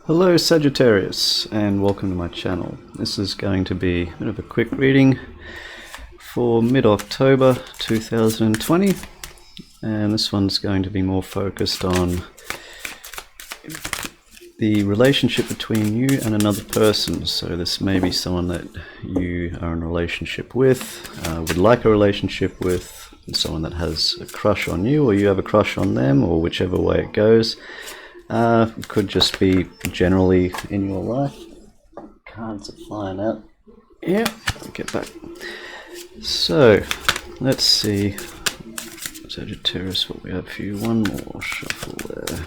Hello Sagittarius, and welcome to my channel. This is going to be a bit of a quick reading for mid-October 2020, and this one's going to be more focused on the relationship between you and another person. So this may be someone that you are in a relationship with, would like a relationship with, someone that has a crush on you, or you have a crush on them, or whichever way it goes. It could just be generally in your life. Cards are flying out. Yeah, I'll get back. So, let's see. Sagittarius, what we have for you. One more shuffle there.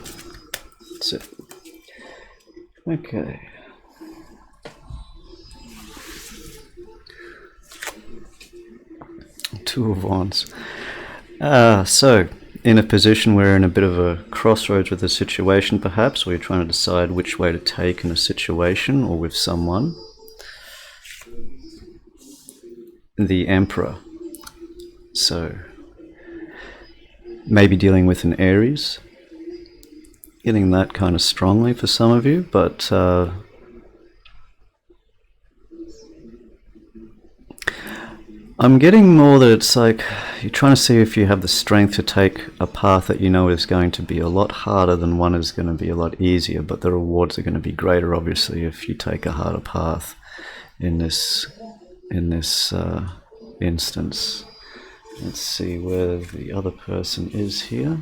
That's it. Okay. Two of Wands. So, in a position where you're in a bit of a crossroads with a situation, perhaps, where you're trying to decide which way to take in a situation or with someone. The Emperor. So, maybe dealing with an Aries. Getting that kind of strongly for some of you, but I'm getting more that it's like you're trying to see if you have the strength to take a path that you know is going to be a lot harder than one is going to be a lot easier, but the rewards are going to be greater, obviously, if you take a harder path in this instance. Let's see where the other person is here.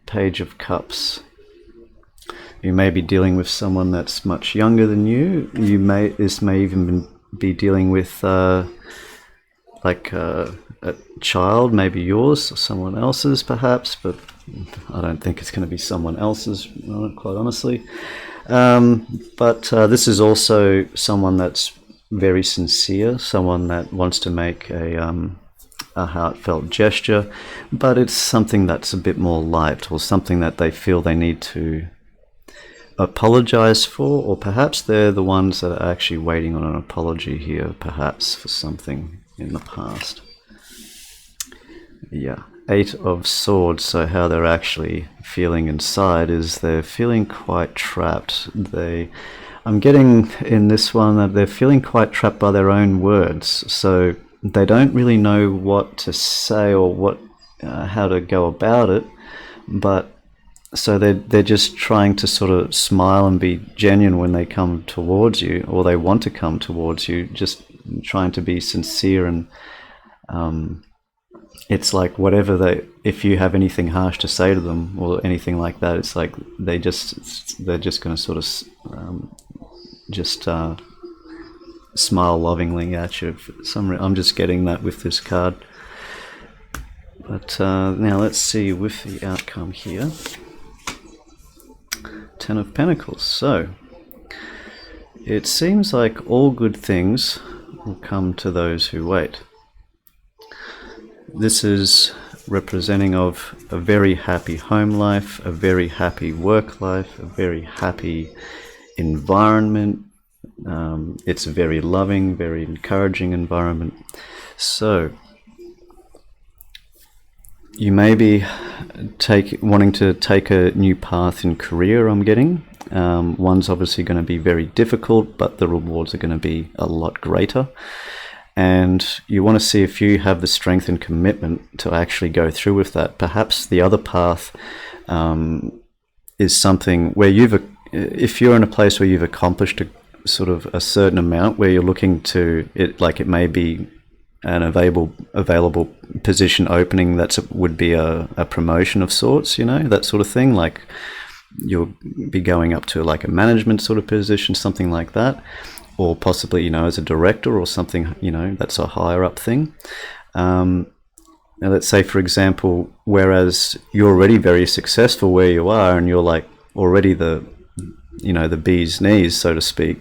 Page of Cups. You may be dealing with someone that's much younger than you. This may even be dealing with like a child, maybe yours or someone else's perhaps, but I don't think it's going to be someone else's, quite honestly. But this is also someone that's very sincere, someone that wants to make a heartfelt gesture, but it's something that's a bit more light, or something that they feel they need to apologize for, or perhaps they're the ones that are actually waiting on an apology here, perhaps for something in the past. Yeah, Eight of Swords. So how they're actually feeling inside is they're feeling quite trapped. I'm getting in this one that they're feeling quite trapped by their own words. So they don't really know what to say or how to go about it, but so they're just trying to sort of smile and be genuine when they come towards you, or they want to come towards you, just trying to be sincere. And it's like if you have anything harsh to say to them or anything like that, it's like they're just going to sort of smile lovingly at you. I'm just getting that with this card. But now let's see with the outcome here. Ten of Pentacles. So it seems like all good things will come to those who wait. This is representing of a very happy home life, a very happy work life, a very happy environment. It's a very loving, very encouraging environment. So you may be wanting to take a new path in career, I'm getting. One's obviously going to be very difficult, but the rewards are going to be a lot greater. And you want to see if you have the strength and commitment to actually go through with that. Perhaps the other path is something where if you're in a place where you've accomplished sort of a certain amount, where you're looking to it, like it may be an available position opening would be a promotion of sorts, that sort of thing. Like you'll be going up to like a management sort of position, something like that, or possibly as a director or something, that's a higher up thing. Now let's say, for example, whereas you're already very successful where you are, and you're like already the bee's knees, so to speak.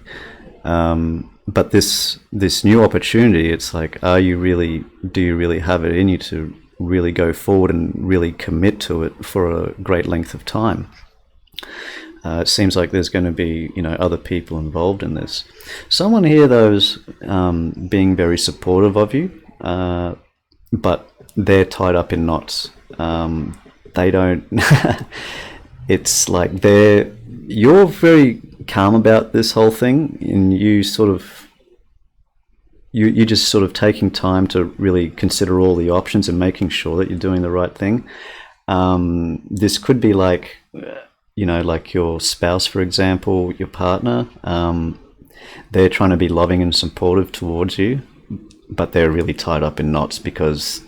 But this new opportunity, it's like, do you really have it in you to really go forward and really commit to it for a great length of time? It seems like there's going to be, other people involved in this. Someone here, though, is being very supportive of you, but they're tied up in knots. They don't it's like you're very calm about this whole thing, and you're just sort of taking time to really consider all the options and making sure that you're doing the right thing. This could be like, like your spouse, for example, your partner. They're trying to be loving and supportive towards you, but they're really tied up in knots because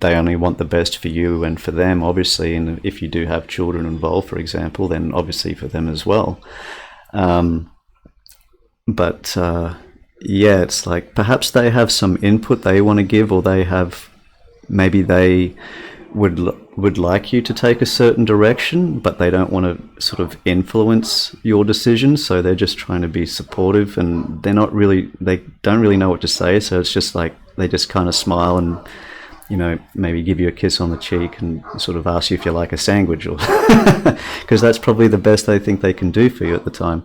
they only want the best for you and for them, obviously. And if you do have children involved, for example, then obviously for them as well. Yeah, it's like perhaps they have some input they want to give, or maybe they would like you to take a certain direction, but they don't want to sort of influence your decision. So they're just trying to be supportive, and they don't really know what to say. So it's just like they just kind of smile and, maybe give you a kiss on the cheek and sort of ask you if you like a sandwich, or because that's probably the best they think they can do for you at the time.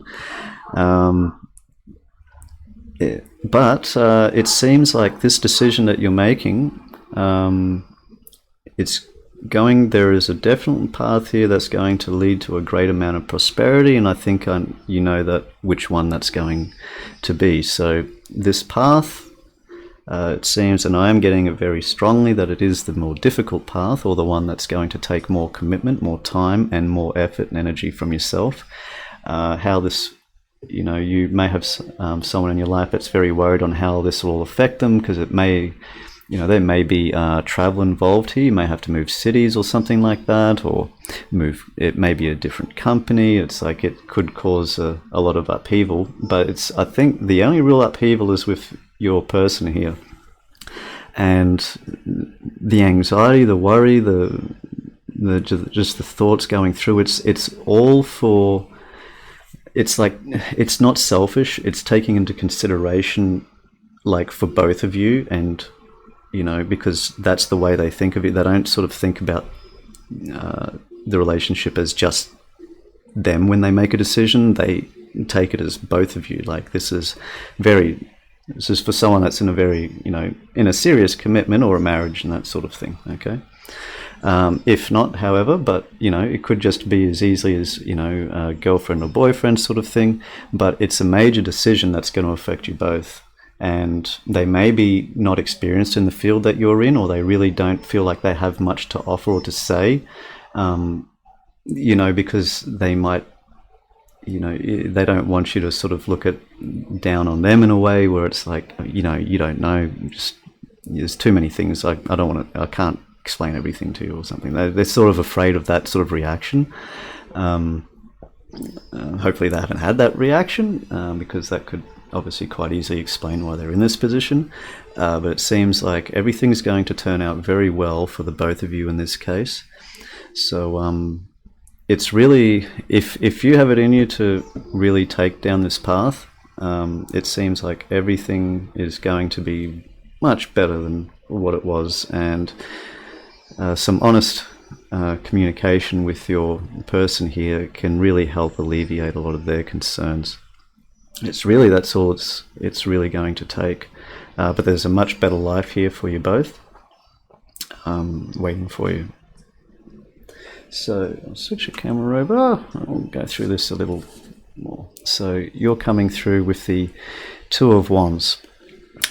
But it seems like this decision that you're making, there is a definite path here that's going to lead to a great amount of prosperity, and I think that which one that's going to be. So this path, it seems, and I am getting it very strongly, that it is the more difficult path, or the one that's going to take more commitment, more time, and more effort and energy from yourself. How this, you may have someone in your life that's very worried on how this will affect them, because it may, there may be travel involved here. You may have to move cities or something like that, or it may be a different company. It's like it could cause a lot of upheaval, but I think the only real upheaval is with your person here. And the anxiety, the worry, just the thoughts going through, it's all for, it's like, it's not selfish. It's taking into consideration, like, for both of you, and because that's the way they think of it. They don't sort of think about the relationship as just them when they make a decision. They take it as both of you. Like, this is for someone that's in a very, in a serious commitment or a marriage and that sort of thing. Okay. If not, however, but it could just be as easily as a girlfriend or boyfriend sort of thing. But it's a major decision that's going to affect you both. And they may be not experienced in the field that you're in, or they really don't feel like they have much to offer or to say, because they might, they don't want you to sort of look down on them in a way where it's like, you don't know, just there's too many things. I can't explain everything to you or something. They're sort of afraid of that sort of reaction. Hopefully they haven't had that reaction, because that could obviously quite easily explain why they're in this position. But it seems like everything's going to turn out very well for the both of you in this case. So it's really, if you have it in you to really take down this path, it seems like everything is going to be much better than what it was, and some honest communication with your person here can really help alleviate a lot of their concerns. That's all it's really going to take. But there's a much better life here for you both, waiting for you. So I'll switch the camera over. I'll go through this a little more. So you're coming through with the Two of Wands,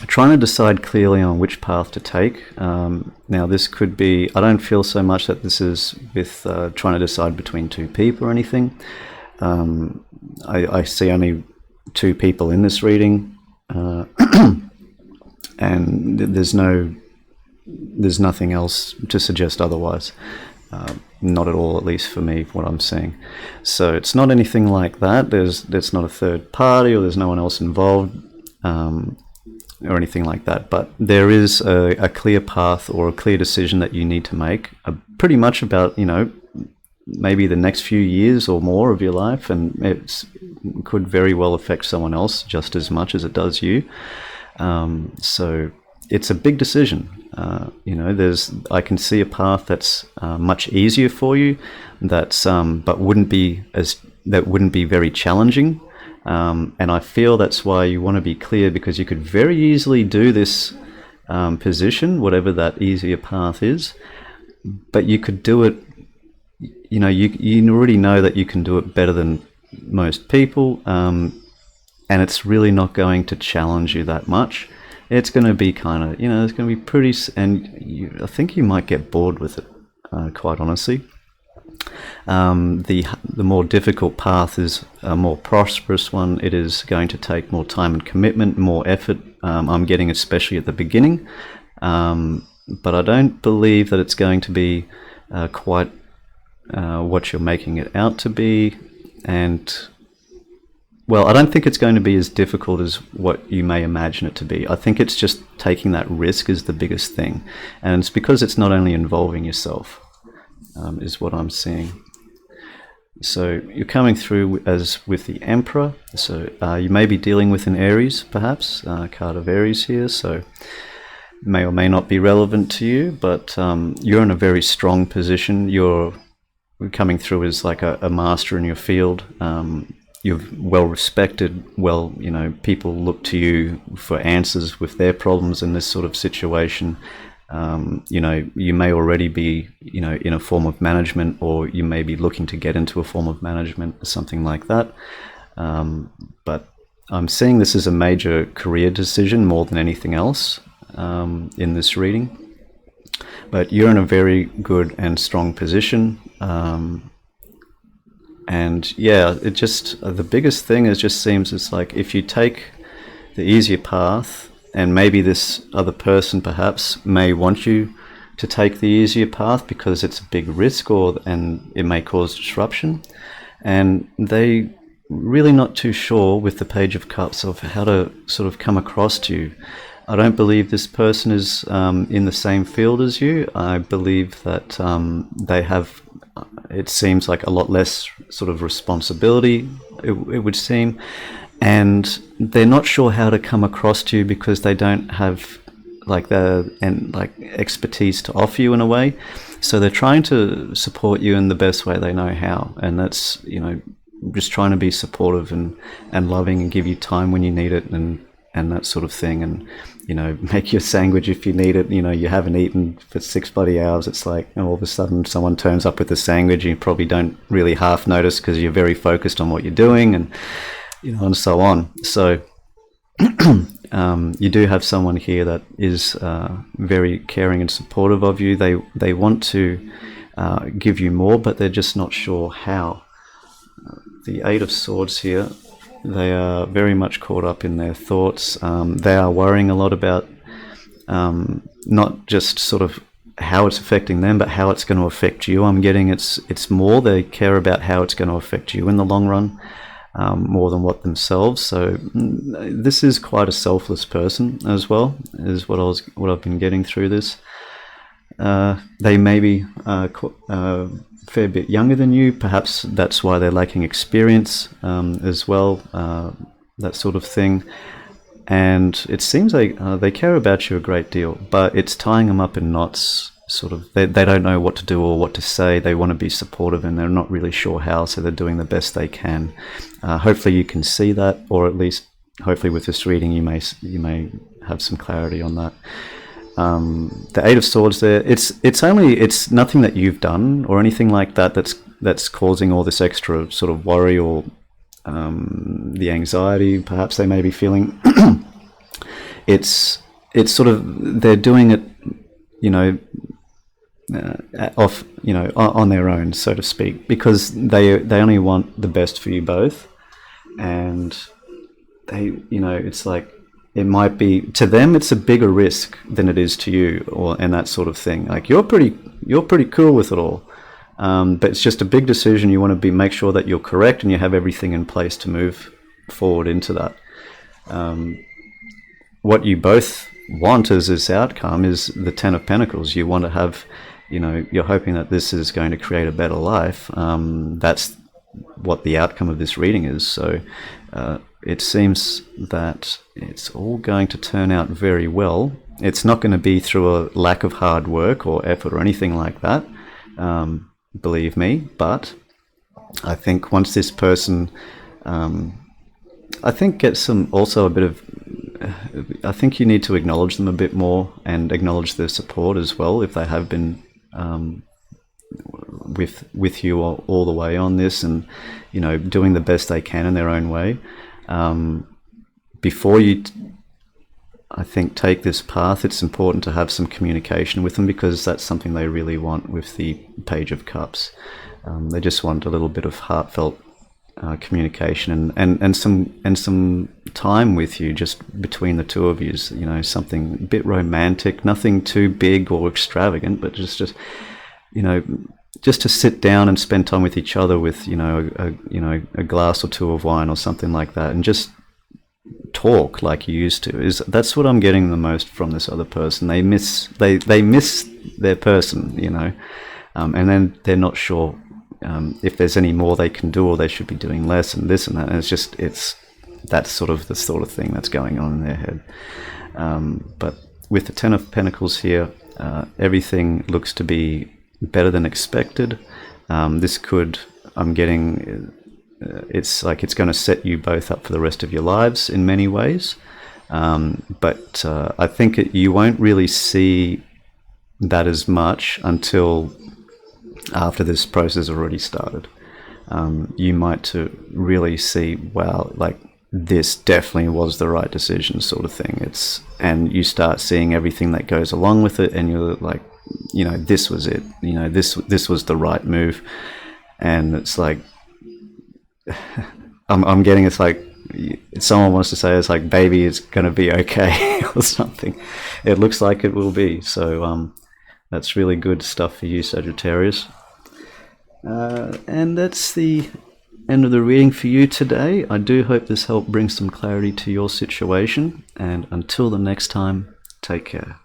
trying to decide clearly on which path to take. Now this could be, I don't feel so much that this is with trying to decide between two people or anything. I see only two people in this reading, and there's nothing else to suggest otherwise. Not at all, at least for me, what I'm seeing. So it's not anything like that. There's not a third party, or there's no one else involved, or anything like that. But there is a clear path or a clear decision that you need to make, pretty much about, maybe the next few years or more of your life, and it could very well affect someone else just as much as it does you. So it's a big decision. I can see a path that's much easier for you, but wouldn't be very challenging. And I feel that's why you want to be clear, because you could very easily do this position, whatever that easier path is, but you could do it you already know that you can do it better than most people, and it's really not going to challenge you that much. It's going to be kind of, it's going to be pretty, and I think you might get bored with it, quite honestly. The more difficult path is a more prosperous one. It is going to take more time and commitment, more effort. I'm getting, especially at the beginning, but I don't believe that it's going to be quite what you're making it out to be. And well, I don't think it's going to be as difficult as what you may imagine it to be. I think it's just taking that risk is the biggest thing, and it's because it's not only involving yourself, is what I'm seeing. So you're coming through as with the Emperor. So you may be dealing with an Aries, perhaps, card of Aries here. So may or may not be relevant to you, but you're in a very strong position. You're coming through as like a master in your field. You're well respected. Well, people look to you for answers with their problems in this sort of situation. You may already be, in a form of management, or you may be looking to get into a form of management or something like that. But I'm seeing this as a major career decision more than anything else in this reading. But you're in a very good and strong position. And yeah, it just, the biggest thing is just seems it's like if you take the easier path, and maybe this other person perhaps may want you to take the easier path because it's a big risk, and it may cause disruption, and they really not too sure with the Page of Cups of how to sort of come across to you. I don't believe this person is in the same field as you. I believe that they have, it seems like a lot less sort of responsibility, it would seem. And they're not sure how to come across to you because they don't have like expertise to offer you in a way. So they're trying to support you in the best way they know how. And that's, just trying to be supportive and loving and give you time when you need it and that sort of thing. And, make you a sandwich if you need it. You haven't eaten for 6 bloody hours. It's like all of a sudden someone turns up with a sandwich and you probably don't really half notice because you're very focused on what you're doing, and and so on. So you do have someone here that is very caring and supportive of you. They want to give you more, but they're just not sure how. The Eight of Swords here, they are very much caught up in their thoughts. They are worrying a lot about not just sort of how it's affecting them, but how it's going to affect you. I'm getting it's more they care about how it's going to affect you in the long run. More than what themselves. So this is quite a selfless person as well, is what I've been getting through this. They may be a fair bit younger than you. Perhaps that's why they're lacking experience as well, that sort of thing. And it seems like they care about you a great deal, but it's tying them up in knots. Sort of, they don't know what to do or what to say. They want to be supportive and they're not really sure how, so they're doing the best they can. Hopefully you can see that, or at least hopefully with this reading you may have some clarity on that. The Eight of Swords there, it's nothing that you've done or anything like that that's causing all this extra sort of worry or the anxiety perhaps they may be feeling. It's sort of, they're doing it on their own, so to speak, because they only want the best for you both, and they, it's like, it might be to them it's a bigger risk than it is to you, and that sort of thing. Like you're pretty cool with it all, but it's just a big decision. You want to make sure that you're correct and you have everything in place to move forward into that. What you both want as this outcome is the Ten of Pentacles. You want to have, you're hoping that this is going to create a better life. That's what the outcome of this reading is. So it seems that it's all going to turn out very well. It's not going to be through a lack of hard work or effort or anything like that, believe me. But I think once this person, I think gets also a bit of, I think you need to acknowledge them a bit more and acknowledge their support as well if they have been with you all the way on this, and doing the best they can in their own way. Before you I think take this path, it's important to have some communication with them, because that's something they really want with the Page of Cups. They just want a little bit of heartfelt communication and some time with you, just between the two of you. Something a bit romantic, nothing too big or extravagant, but just to sit down and spend time with each other with a glass or two of wine or something like that, and just talk like you used to. That's what I'm getting the most from this other person. They miss their person, and then they're not sure if there's any more they can do, or they should be doing less, and this and that. And it's that's sort of the sort of thing that's going on in their head. But with the Ten of Pentacles here, everything looks to be better than expected. I'm getting, it's like it's going to set you both up for the rest of your lives in many ways. But I think you won't really see that as much until after this process already started. You might to really see, wow, like this definitely was the right decision, sort of thing. And you start seeing everything that goes along with it, and you're like, this was it. This was the right move. And it's like, I'm getting, it's like someone wants to say, it's like, baby, it's going to be okay or something. It looks like it will be. So that's really good stuff for you, Sagittarius. And that's the end of the reading for you today. I do hope this helped bring some clarity to your situation. And until the next time, take care.